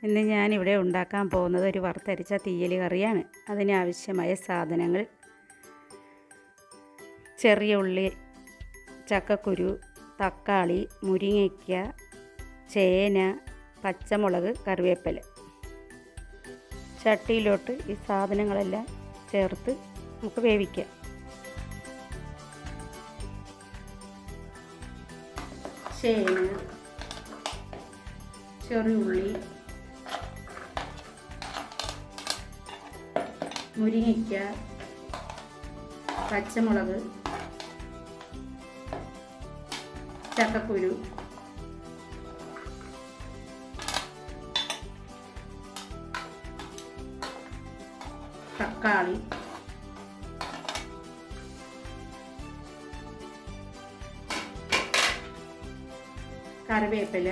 ഇന്ന് ഞാനിവിടെ ഉണ്ടാക്കാൻ പോകുന്നത് ഒരു വറുത്തരച്ച തീയൽ കറിയാണ്. അതിനാവശ്യമായ സാധനങ്ങൾ: ചെറിയ ഉള്ളി, ചക്കക്കുരു, തക്കാളി, മുരിങ്ങയ്ക്ക, ചേന, പച്ചമുളക്, കറിവേപ്പില. ചട്ടിയിലോട്ട് ഈ സാധനങ്ങളെല്ലാം ചേർത്ത് നമുക്ക് വേവിക്കാം. ചേന, ചെറിയുള്ളി, മുരിങ്ങയ്ക്ക, പച്ചമുളക്, ചക്കക്കുരു, തക്കാളി, കറിവേപ്പില.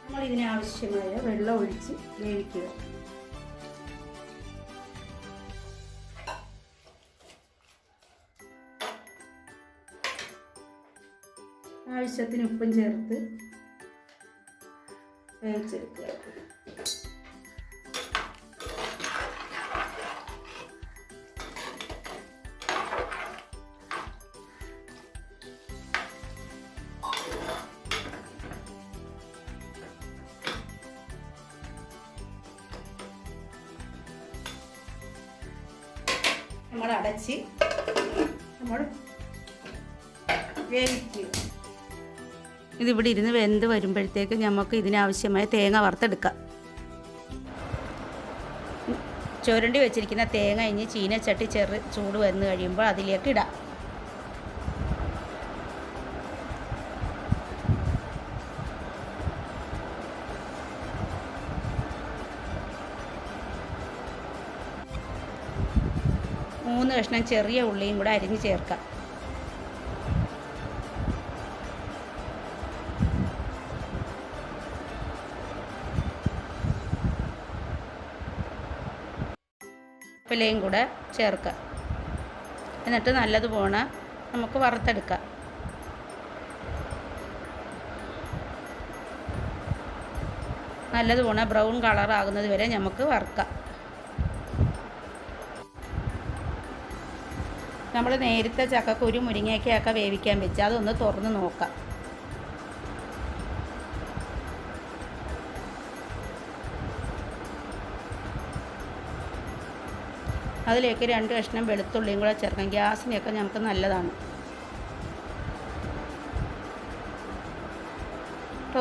നമ്മൾ ഇതിനാവശ്യമായ വെള്ളം ഒഴിച്ച് വേവിക്കുക. ആവശ്യത്തിന് ഉപ്പും ചേർത്ത് വേവിച്ചെടുക്കുക. നമ്മൾ അടച്ച് വേവിക്കുക. ഇതിവിടെ ഇരുന്ന് വെന്ത് വരുമ്പോഴത്തേക്ക് നമുക്ക് ഇതിനാവശ്യമായ തേങ്ങ വറുത്തെടുക്കാം. ചുരണ്ടി വെച്ചിരിക്കുന്ന തേങ്ങ ഇനി ചീനച്ചട്ടി ചൂട് വന്ന് കഴിയുമ്പോൾ അതിലേക്ക് ഇടാം. മൂന്ന് കഷ്ണം ചെറിയ ഉള്ളിയും കൂടെ അരിഞ്ഞ് ചേർക്കാം. വേപ്പിലയും കൂടെ ചേർക്കാം. എന്നിട്ട് നല്ലതുപോലെ നമുക്ക് വറുത്തെടുക്കാം. നല്ലതുപോലെ ബ്രൗൺ കളർ ആകുന്നത് വരെ നമുക്ക് വറുക്കാം. നമ്മൾ നേരത്തെ ചക്കക്കുരു മുരിങ്ങയ്ക്കയൊക്കെ വേവിക്കാൻ വെച്ച് അതൊന്ന് തുറന്ന് നോക്കാം. അതിലേക്ക് 2 കഷ്ണം വെളുത്തുള്ളിയും കൂടെ ചേർക്കാം. ഗ്യാസിനൊക്കെ നമുക്ക് നല്ലതാണ്.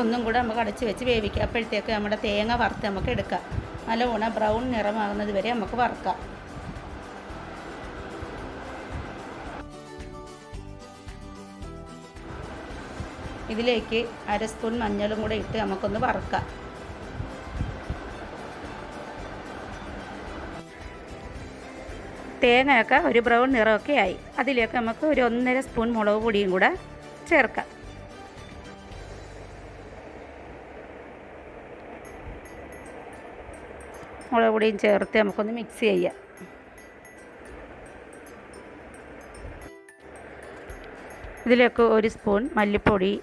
ഒന്നും കൂടെ നമുക്ക് അടച്ച് വെച്ച് വേവിക്കാം. അപ്പോഴത്തേക്ക് നമ്മുടെ തേങ്ങ വറുത്ത് നമുക്ക് എടുക്കാം. നല്ലവണ്ണം ബ്രൗൺ നിറമാകുന്നത് വരെ നമുക്ക് വറുക്കാം. ഇതിലേക്ക് 1/2 സ്പൂൺ മഞ്ഞളും കൂടെ ഇട്ട് നമുക്കൊന്ന് വറുക്കാം. തേങ്ങയൊക്കെ ഒരു ബ്രൗൺ നിറമൊക്കെ ആയി. അതിലേക്ക് നമുക്ക് ഒരു 1.5 സ്പൂൺ മുളക് പൊടിയും കൂടെ ചേർക്കാം. മുളക് പൊടിയും ചേർത്ത് നമുക്കൊന്ന് മിക്സ് ചെയ്യാം. ഇതിലേക്ക് 1 സ്പൂൺ മല്ലിപ്പൊടി,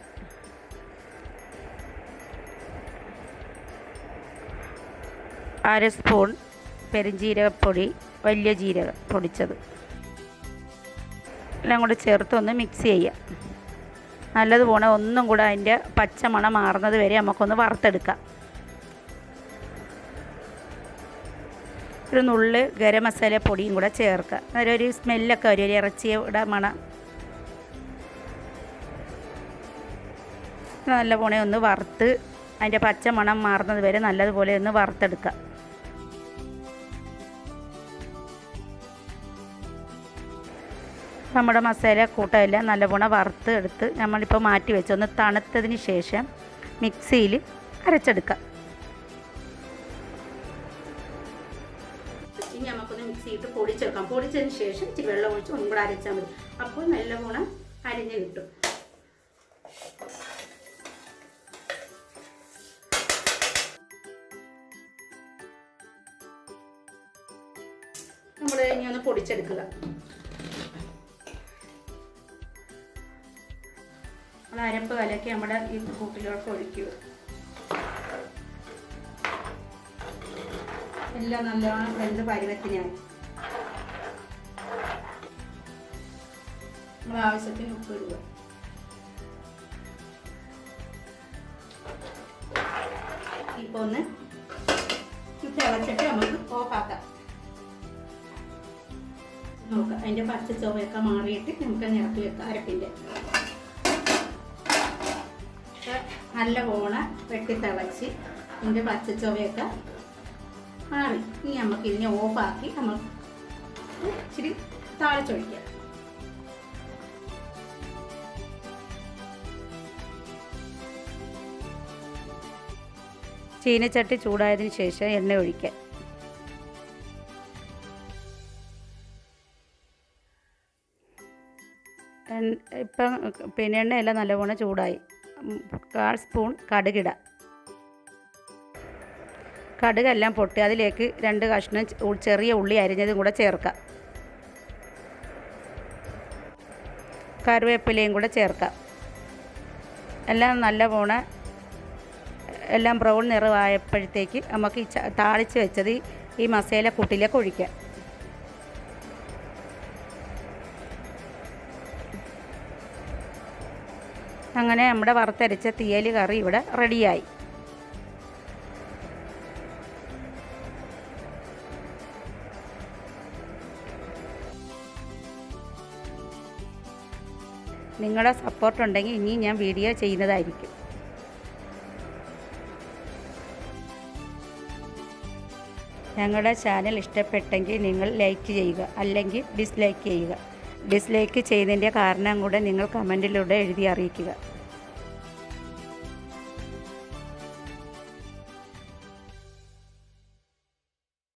1/2 സ്പൂൺ പെരുംജീരകപ്പൊടി, വലിയ ജീരകം പൊടിച്ചത് എല്ലാം കൂടെ ചേർത്ത് ഒന്ന് മിക്സ് ചെയ്യാം. നല്ലതുപോലെ ഒന്നും കൂടെ അതിൻ്റെ പച്ചമണം മാറുന്നത് വരെ നമുക്കൊന്ന് വറുത്തെടുക്കാം. ഒരു നുള്ള് ഗരം മസാല പൊടിയും കൂടെ ചേർക്കുക. അതൊരു സ്മെല്ലൊക്കെ വരും, ഒരു ഇറച്ചിയുടെ മണം. നല്ലപോലെ ഒന്ന് വറുത്ത് അതിൻ്റെ പച്ചമണം മാറുന്നത് വരെ നല്ലതുപോലെ ഒന്ന് വറുത്തെടുക്കുക. നമ്മുടെ മസാല കൂട്ടെല്ലാം നല്ലപോലെ വറുത്ത് എടുത്ത് നമ്മളിപ്പോൾ മാറ്റി വെച്ച് ഒന്ന് തണുത്തതിന് ശേഷം മിക്സിയിൽ അരച്ചെടുക്കാം. ഇനി നമുക്കൊന്ന് മിക്സിയിട്ട് പൊടിച്ചെടുക്കാം. പൊടിച്ചതിന് ശേഷം ഇച്ചിരി വെള്ളം ഒഴിച്ച് ഒന്നും കൂടെ അരച്ചാൽ മതി. അപ്പോൾ നല്ലപോലെ അരിഞ്ഞ് കിട്ടും. നമ്മൾ ഇനി ഒന്ന് പൊടിച്ചെടുക്കുക. നമ്മൾ അരപ്പ് കലക്കി നമ്മുടെ ഈ കൂട്ടിലോട്ട് ഒഴിക്കുക. എല്ലാം നല്ലോണം വെന്ത് പരുവത്തിനായി നമ്മൾ ആവശ്യത്തിന് ഉപ്പ് ഇടുക. ഇപ്പോൾ ഒന്ന് തിളച്ചിട്ട് നമുക്ക് ഓഫാക്കാം. നോക്കാം, അതിൻ്റെ പച്ച ചുവയൊക്കെ മാറിയിട്ട് നമുക്ക് നിറക്കി വെക്കാം. അരപ്പിൻ്റെ നല്ല പോണ വെട്ടി തിളച്ച് ഇതിൻ്റെ പച്ച ചുവയൊക്കെ മാറി. ഇനി നമുക്ക് ഇതിനെ ഓഫാക്കി നമുക്ക് ഇച്ചിരി താളിച്ചൊഴിക്കാം. ചീനച്ചട്ടി ചൂടായതിന് ശേഷം എണ്ണ ഒഴിക്കാം. ഇപ്പം പിന്നെ എണ്ണയെല്ലാം നല്ലവണ്ണം ചൂടായി. 1/4 സ്പൂൺ കടുകിടാം. കടുകെല്ലാം പൊട്ടി അതിലേക്ക് 2 കഷ്ണം ചെറിയ ഉള്ളി അരിഞ്ഞതും കൂടെ ചേർക്കാം. കറിവേപ്പിലയും കൂടെ ചേർക്കാം. എല്ലാം നല്ലവണ്ണം എല്ലാം ബ്രൗൺ നിറമായപ്പോഴത്തേക്ക് നമുക്ക് ഈ താളിച്ച് വെച്ചത് ഈ മസാല കൂട്ടിലേക്ക് ഒഴിക്കാം. അങ്ങനെ നമ്മുടെ വറുത്തരച്ച തീയൽ കറി ഇവിടെ റെഡിയായി. നിങ്ങളുടെ സപ്പോർട്ട് ഉണ്ടെങ്കിൽ ഇനി ഞാൻ വീഡിയോ ചെയ്യുന്നതായിരിക്കും. ഞങ്ങളുടെ ചാനൽ ഇഷ്ടപ്പെട്ടെങ്കിൽ നിങ്ങൾ ലൈക്ക് ചെയ്യുക, അല്ലെങ്കിൽ ഡിസ്ലൈക്ക് ചെയ്യുക. ഡിസ്ലൈക്ക് ചെയ്തതിൻ്റെ കാരണം കൂടെ നിങ്ങൾ കമൻറ്റിലൂടെ എഴുതി അറിയിക്കുക.